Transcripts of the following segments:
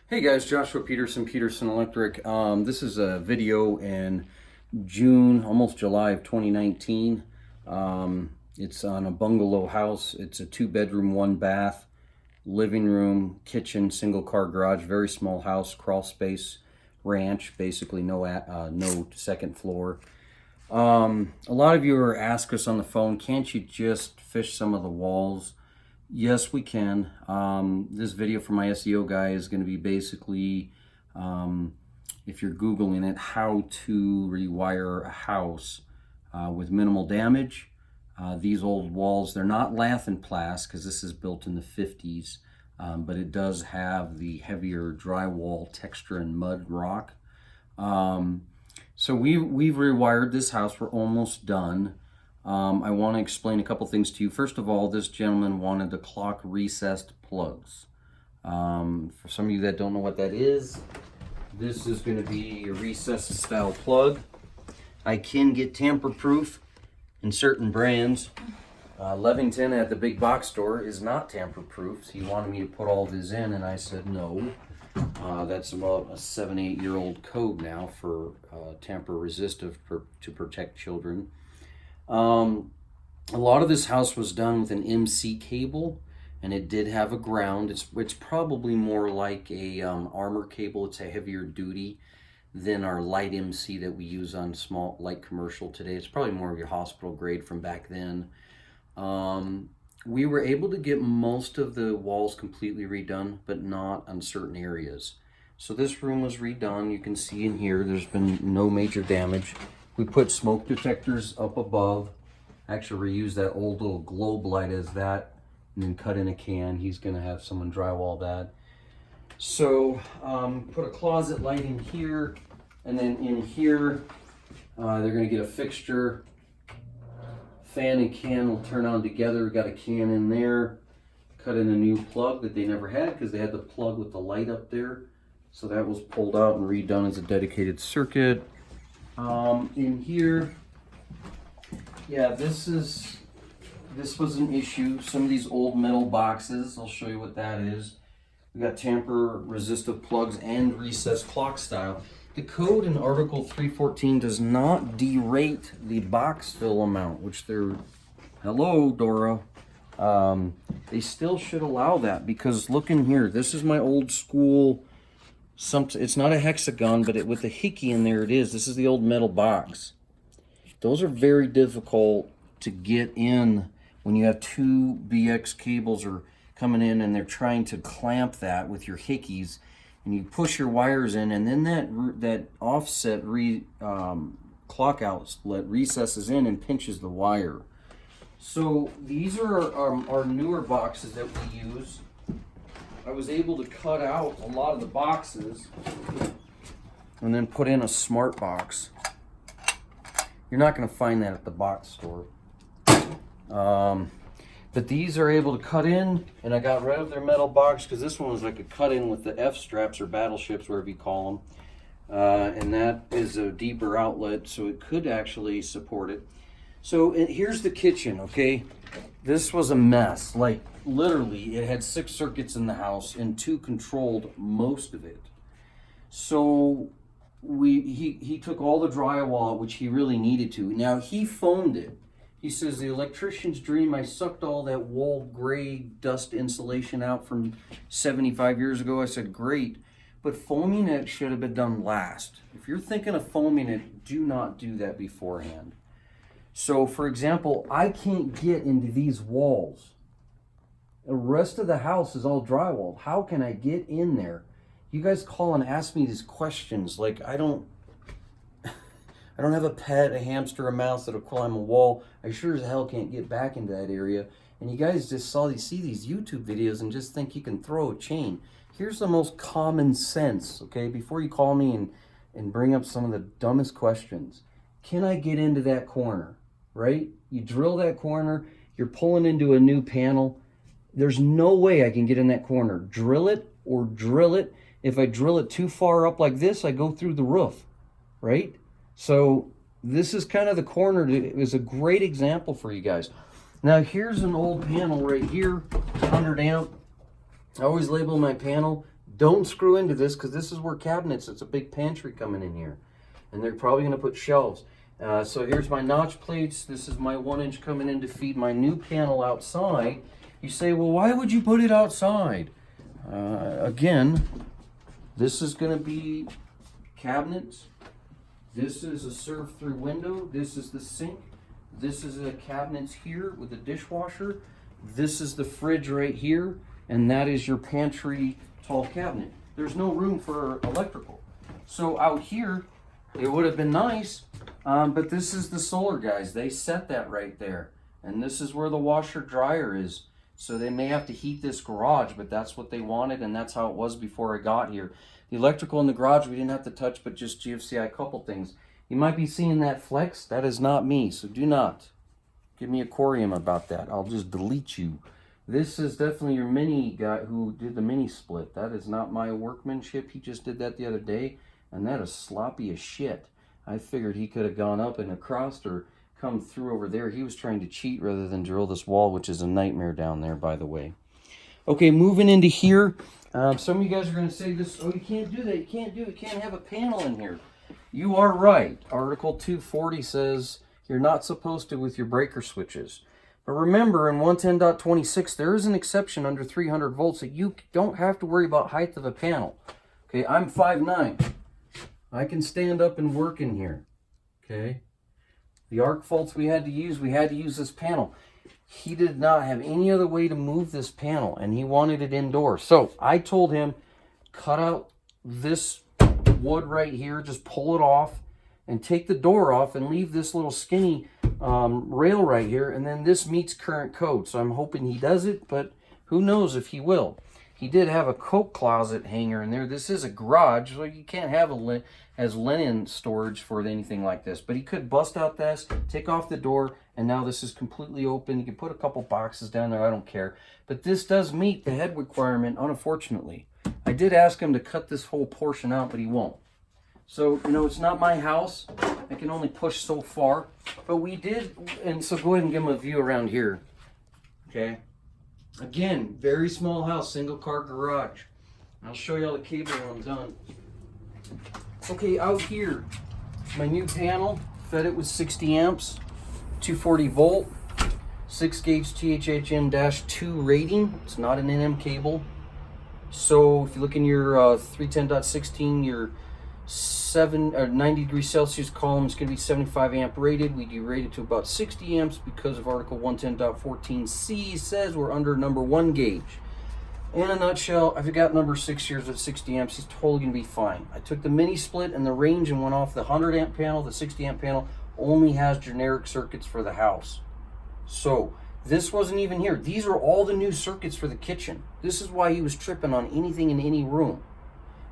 Hey guys, Joshua Peterson Electric. This is a video in June, almost July of 2019. It's on a bungalow house. It's a 2-bedroom, 1-bath, living room, kitchen, single car garage, very small house, crawl space, ranch, basically no second floor. A lot of you are asking us on the phone, can't you just fish some of the walls? Yes, we can. This video for my SEO guy is going to be basically, if you're Googling it, how to rewire a house with minimal damage. These old walls, they're not lath and plast because this is built in the 50s, but it does have the heavier drywall texture and mud rock. So we've rewired this house. We're almost done. I want to explain a couple things to you. First of all, this gentleman wanted the clock recessed plugs. For some of you that don't know what that is, this is going to be a recessed style plug. I can get tamper-proof in certain brands. Levington at the big box store is not tamper-proof. So he wanted me to put all this in, and I said no. That's about a 7-8-year-old code now for tamper resistive to protect children. A lot of this house was done with an MC cable, and it did have a ground. It's probably more like a armor cable. It's a heavier duty than our light MC that we use on small light commercial today. It's probably more of your hospital grade from back then. We were able to get most of the walls completely redone, but not on certain areas. So this room was redone. You can see in here there's been no major damage. We put smoke detectors up above. Actually reused that old little globe light as that, and then cut in a can. He's gonna have someone drywall that. So put a closet light in here, and then in here they're gonna get a fixture. Fan and can will turn on together. We got a can in there. Cut in a new plug that they never had because they had the plug with the light up there. So that was pulled out and redone as a dedicated circuit. In here, yeah, this was an issue. Some of these old metal boxes, I'll show you what that is. We got tamper resistive plugs and recessed clock style. The code in Article 314 does not derate the box fill amount, which they're, hello Dora, they still should allow that, because look in here, this is my old school, it's not a hexagon, but with the hickey in there it is. This is the old metal box. Those are very difficult to get in when you have two BX cables are coming in and they're trying to clamp that with your hickeys, and you push your wires in, and then that offset clock outlet recesses in and pinches the wire. So these are our newer boxes that we use. I was able to cut out a lot of the boxes and then put in a smart box. You're not going to find that at the box store. But these are able to cut in, and I got rid of their metal box because this one was like a cut in with the F straps or battleships, wherever you call them. And that is a deeper outlet, so it could actually support it. So here's the kitchen, okay? This was a mess. Like literally, it had 6 circuits in the house, and 2 controlled most of it. So he took all the drywall, which he really needed to. Now he foamed it. He says, the electrician's dream, I sucked all that wool gray dust insulation out from 75 years ago. I said, great, but foaming it should have been done last. If you're thinking of foaming it, do not do that beforehand. So for example, I can't get into these walls. The rest of the house is all drywall. How can I get in there? You guys call and ask me these questions like I don't have a pet, a hamster, a mouse that'll climb a wall. I sure as hell can't get back into that area. And you guys just see these YouTube videos and just think you can throw a chain. Here's the most common sense, okay? Before you call me and bring up some of the dumbest questions. Can I get into that corner, right? You drill that corner, you're pulling into a new panel. There's no way I can get in that corner. Drill it or drill it. If I drill it too far up like this, I go through the roof, right? So this is kind of the corner. It was a great example for you guys. Now here's an old panel right here, 100 amp. I always label my panel Don't screw into this because this is where cabinets, it's a big pantry coming in here. And they're probably going to put shelves. So here's my notch plates. This is my 1-inch coming in to feed my new panel outside. You say, well, why would you put it outside? Again, this is going to be cabinets. This is a serve-through window. This is the sink. This is a cabinets here with a dishwasher. This is the fridge right here. And that is your pantry tall cabinet. There's no room for electrical. So out here, it would have been nice, but this is the solar guys. They set that right there. And this is where the washer dryer is. So they may have to heat this garage, but that's what they wanted, and that's how it was before I got here. The electrical in the garage we didn't have to touch, but just GFCI a couple things. You might be seeing that flex. That is not me, so do not give me a corium about that. I'll just delete you. This is definitely your mini guy who did the mini split. That is not my workmanship. He just did that the other day, and that is sloppy as shit. I figured he could have gone up and across or come through over there. He was trying to cheat rather than drill this wall, which is a nightmare down there, by the way. Okay, moving into here. Some of you guys are going to say this, oh, you can't do that. You can't do it. You can't have a panel in here. You are right. Article 240 says you're not supposed to with your breaker switches. But remember, in 110.26, there is an exception under 300 volts that you don't have to worry about height of a panel. Okay, I'm 5'9". I can stand up and work in here. Okay. The arc faults we had to use this panel. He did not have any other way to move this panel, and he wanted it indoors. So I told him, cut out this wood right here, just pull it off, and take the door off, and leave this little skinny rail right here, and then this meets current code. So I'm hoping he does it, but who knows if he will. He did have a coat closet hanger in there. This is a garage, so you can't have as linen storage for anything like this. But he could bust out this, take off the door, and now this is completely open. You can put a couple boxes down there, I don't care. But this does meet the head requirement, unfortunately. I did ask him to cut this whole portion out, but he won't. So, you know, it's not my house. I can only push so far. But we did, and so go ahead and give him a view around here. Okay. Again, very small house, single car garage. I'll show you all the cable when I'm done. Okay, out here, my new panel, fed it with 60 amps, 240 volt, 6 gauge THHN-2 rating. It's not an NM cable. So if you look in your 310.16, your 90 degrees Celsius column is going to be 75 amp rated. We derated to about 60 amps because of Article 110.14c says we're under number 1 gauge. In a nutshell, I've got number 6 here at 60 amps. He's totally going to be fine. I took the mini split and the range and went off the 100 amp panel. The 60 amp panel only has generic circuits for the house. So this wasn't even here. These are all the new circuits for the kitchen. This is why he was tripping on anything in any room.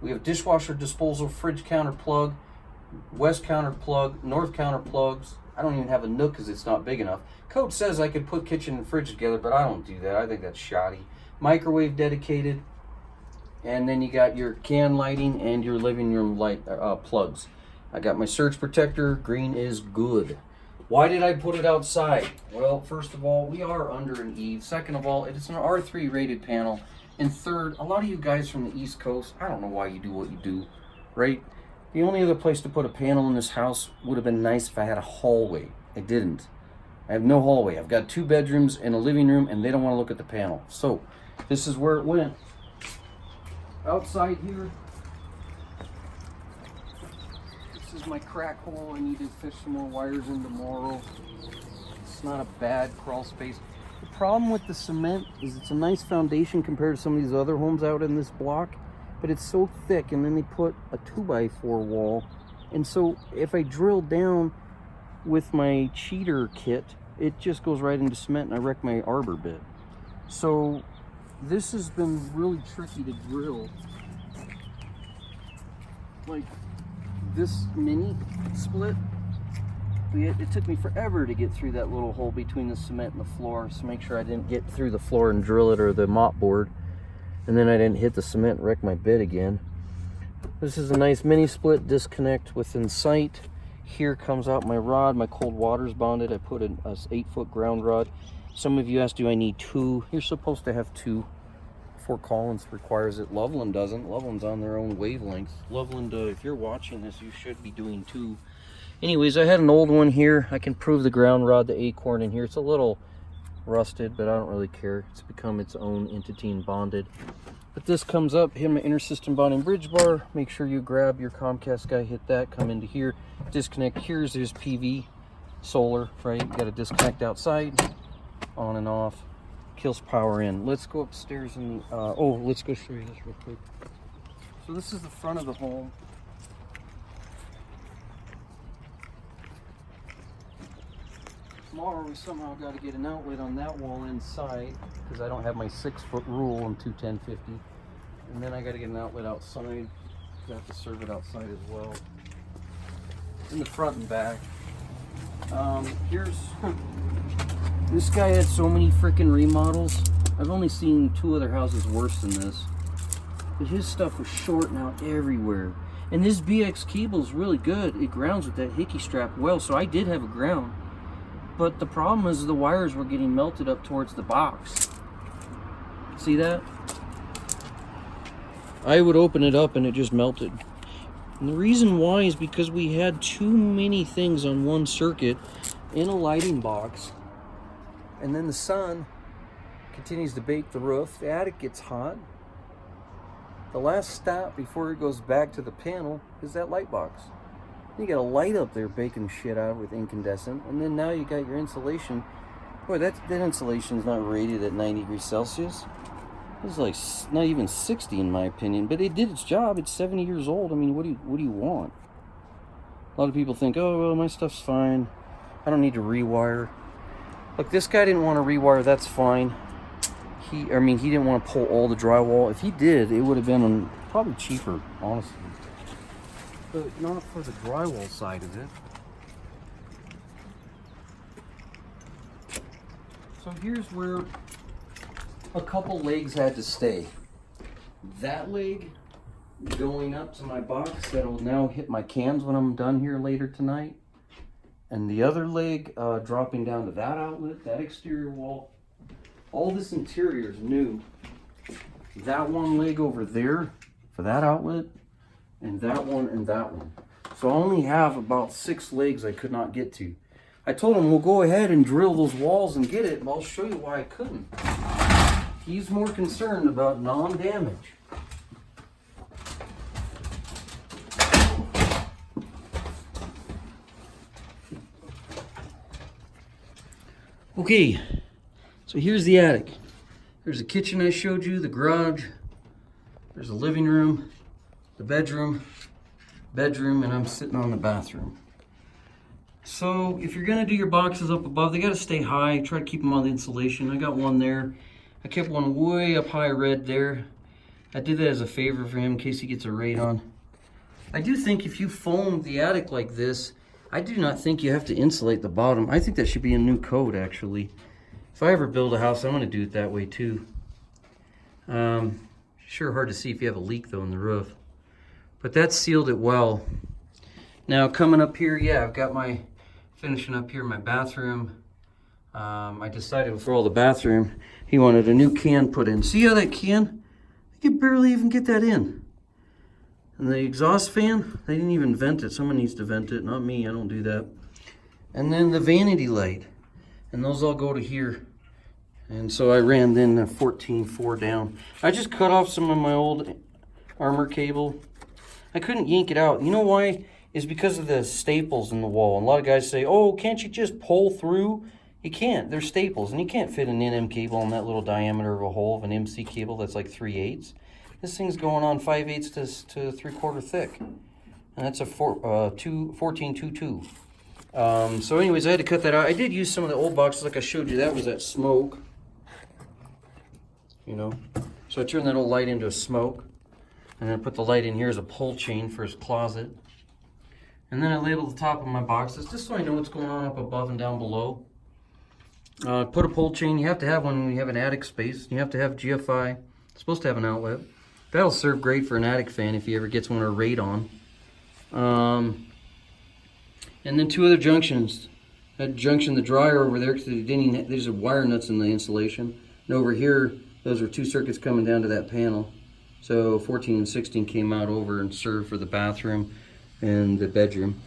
We have dishwasher disposal, fridge counter plug, west counter plug, north counter plugs. I don't even have a nook because it's not big enough. Code says I could put kitchen and fridge together, but I don't do that. I think that's shoddy. Microwave dedicated. And then you got your can lighting and your living room light plugs. I got my surge protector. Green is good. Why did I put it outside? Well, first of all, we are under an eave. Second of all, it's an R3 rated panel. And third, a lot of you guys from the East Coast, I don't know why you do what you do, right? The only other place to put a panel in this house would have been nice if I had a hallway. I didn't. I have no hallway. I've got 2 bedrooms and a living room, and they don't want to look at the panel. So this is where it went. Outside here, this is my crack hole. I need to fish some more wires in tomorrow. It's not a bad crawl space. The problem with the cement is it's a nice foundation compared to some of these other homes out in this block, but it's so thick, and then they put a 2x4 wall, and so if I drill down with my cheater kit, it just goes right into cement, and I wreck my arbor bit. So this has been really tricky to drill. Like this mini split, it took me forever to get through that little hole between the cement and the floor, so make sure I didn't get through the floor and drill it or the mop board, and then I didn't hit the cement and wreck my bit again. This is a nice mini split disconnect within sight. Here comes out my rod. My cold water's bonded. I put an 8-foot ground rod. Some of you asked, do I need 2? You're supposed to have 2 Fort Collins requires it. Loveland doesn't. Loveland's on their own wavelength. Loveland, if you're watching this, you should be doing too. Anyways, I had an old one here. I can prove the ground rod, the acorn in here. It's a little rusted, but I don't really care. It's become its own entity and bonded. But this comes up, hit my inter-system bonding bridge bar. Make sure you grab your Comcast guy, hit that, come into here, disconnect. Here's PV, solar, right? You got to disconnect outside, on and off. Kills power in. Let's go upstairs and let's go show you this real quick. So this is the front of the home. Tomorrow we somehow got to get an outlet on that wall inside because I don't have my 6-foot rule on 210/50, and then I got to get an outlet outside. I have to serve it outside as well. In the front and back. Here's this guy had so many freaking remodels. I've only seen 2 other houses worse than this, but his stuff was shorting out everywhere. And this BX cable is really good. It grounds with that hickey strap well, so I did have a ground. But the problem is the wires were getting melted up towards the box. See that? I would open it up and it just melted. And the reason why is because we had too many things on one circuit in a lighting box. And then the sun continues to bake the roof. The attic gets hot. The last stop before it goes back to the panel is that light box. You got a light up there baking shit out with incandescent, and then now you got your insulation. Boy, that insulation is not rated at 90 degrees Celsius. It's like not even 60 in my opinion, but it did its job. It's 70 years old. I mean, what do you want? A lot of people think, oh well, my stuff's fine. I don't need to rewire. Look, this guy didn't want to rewire. That's fine. He didn't want to pull all the drywall. If he did, it would have been probably cheaper, honestly. But not for the drywall side of it. So here's where a couple legs had to stay. That leg going up to my box that'll now hit my cans when I'm done here later tonight. And the other leg dropping down to that outlet, that exterior wall. All this interior is new. That one leg over there for that outlet, and that one and that one. So I only have about 6 legs I could not get to. I told him we'll go ahead and drill those walls and get it, but I'll show you why I couldn't. He's more concerned about non-damage. Okay, so here's the attic. There's the kitchen I showed you, the garage. There's the living room, the bedroom, and I'm sitting on the bathroom. So if you're gonna do your boxes up above, they gotta stay high. Try to keep them on the insulation. I got one there. I kept one way up high red there. I did that as a favor for him in case he gets a radon. I do think if you foam the attic like this, I do not think you have to insulate the bottom. I think that should be a new code, actually. If I ever build a house, I'm gonna do it that way too. Sure hard to see if you have a leak though in the roof. But that sealed it well. Now coming up here, yeah, I've got my, finishing up here my bathroom. I decided before all the bathroom, he wanted a new can put in. See how that can? You can barely even get that in. And the exhaust fan, they didn't even vent it. Someone needs to vent it, not me, I don't do that. And then the vanity light. And those all go to here. And so I ran then the 14.4 down. I just cut off some of my old armor cable. I couldn't yank it out. You know why? It's because of the staples in the wall. And a lot of guys say, oh, can't you just pull through? You can't. They're staples. And you can't fit an NM cable on that little diameter of a hole of an MC cable that's like 3/8. This thing's going on 5/8 to 3/4 thick. And that's a 14.22. So anyways, I had to cut that out. I did use some of the old boxes like I showed you. That was that smoke. You know, so I turned that old light into a smoke, and then I put the light in here as a pull chain for his closet. And then I labeled the top of my boxes just so I know what's going on up above and down below. Put a pull chain. You have to have one when you have an attic space. You have to have GFI. It's supposed to have an outlet. That'll serve great for an attic fan if he ever gets one or radon. And then 2 other junctions. That junction, the dryer over there, because there's a wire nuts in the insulation. And over here, Those are 2 circuits coming down to that panel. So 14 and 16 came out over and served for the bathroom and the bedroom.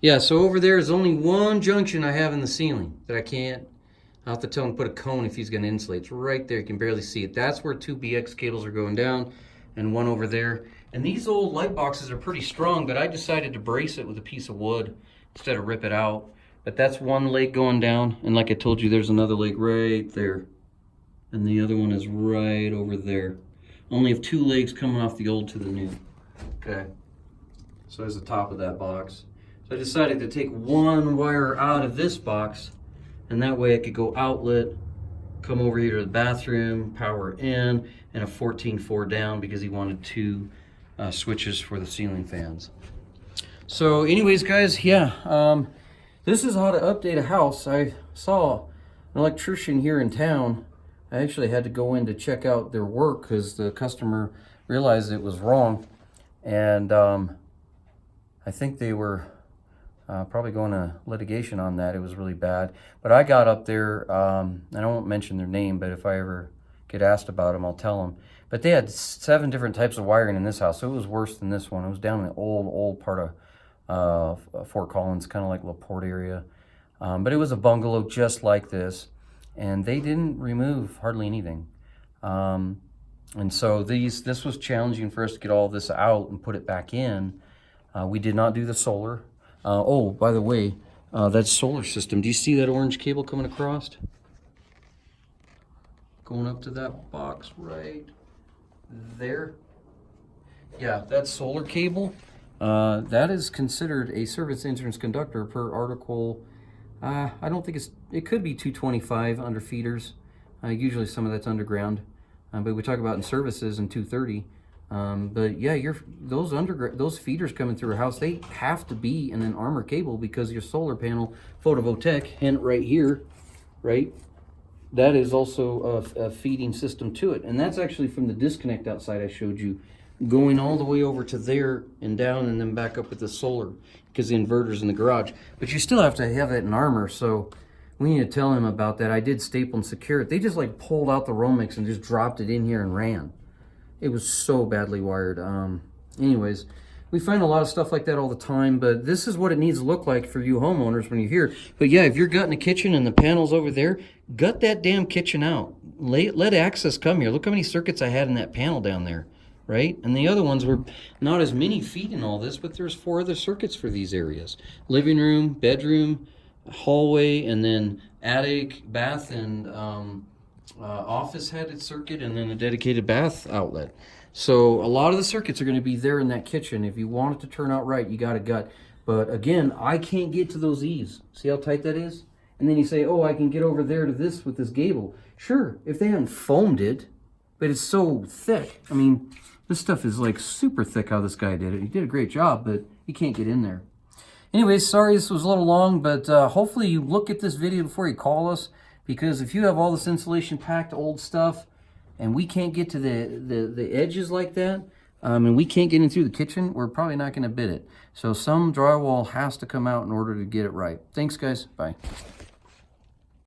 Yeah, so over there is only one junction I have in the ceiling that I can't. I'll have to tell him to put a cone if he's going to insulate. It's right there. You can barely see it. That's where 2 BX cables are going down and one over there. And these old light boxes are pretty strong, but I decided to brace it with a piece of wood instead of rip it out. But that's one leg going down. And like I told you, there's another leg right there. And the other one is right over there. Only have 2 legs coming off the old to the new. Okay. So there's the top of that box. So I decided to take one wire out of this box, and that way I could go outlet, come over here to the bathroom, power in, and a 14-4 down because he wanted 2 switches for the ceiling fans. So anyways, guys, yeah, this is how to update a house. I saw an electrician here in town. I actually had to go in to check out their work because the customer realized it was wrong, and I think they were probably going to litigation on that. It was really bad. But I got up there, and I won't mention their name, but if I ever get asked about them, I'll tell them. But they had 7 different types of wiring in this house, so it was worse than this one. It was down in the old part of Fort Collins, kind of like LaPorte area. But it was a bungalow just like this, and they didn't remove hardly anything. And so this was challenging for us to get all this out and put it back in. We did not do the solar. Oh, by the way, that solar system, do you see that orange cable coming across? Going up to that box right there. Yeah, that solar cable, that is considered a service entrance conductor per article. I don't think it could be 225 under feeders. Usually some of that's underground, but we talk about in services in 230. But yeah, those feeders coming through a house, they have to be in an armor cable because your solar panel photovoltaic, hint right here, right? That is also a feeding system to it. And that's actually from the disconnect outside I showed you, going all the way over to there and down and then back up with the solar because the inverter's in the garage. But you still have to have it in armor, so we need to tell him about that. I did staple and secure it. They just like pulled out the Romex and just dropped it in here and ran. It was so badly wired. Anyways, we find a lot of stuff like that all the time, but this is what it needs to look like for you homeowners when you're here. But yeah, if you're gutting a kitchen and the panel's over there, gut that damn kitchen out. Let access come here. Look how many circuits I had in that panel down there, right? And the other ones were not as many feet in all this, but there's 4 other circuits for these areas. Living room, bedroom, hallway, and then attic, bath, and office had its circuit, and then a dedicated bath outlet. So a lot of the circuits are going to be there in that kitchen. If you want it to turn out right, you got to gut. But again, I can't get to those eaves. See how tight that is? And then you say, oh, I can get over there to this with this gable. Sure, if they hadn't foamed it, but it's so thick. I mean, this stuff is like super thick how this guy did it. He did a great job, but you can't get in there. Anyways, sorry this was a little long, but hopefully you look at this video before you call us. Because if you have all this insulation packed old stuff and we can't get to the edges like that, and we can't get in through the kitchen, we're probably not going to bid it. So some drywall has to come out in order to get it right. Thanks, guys. Bye.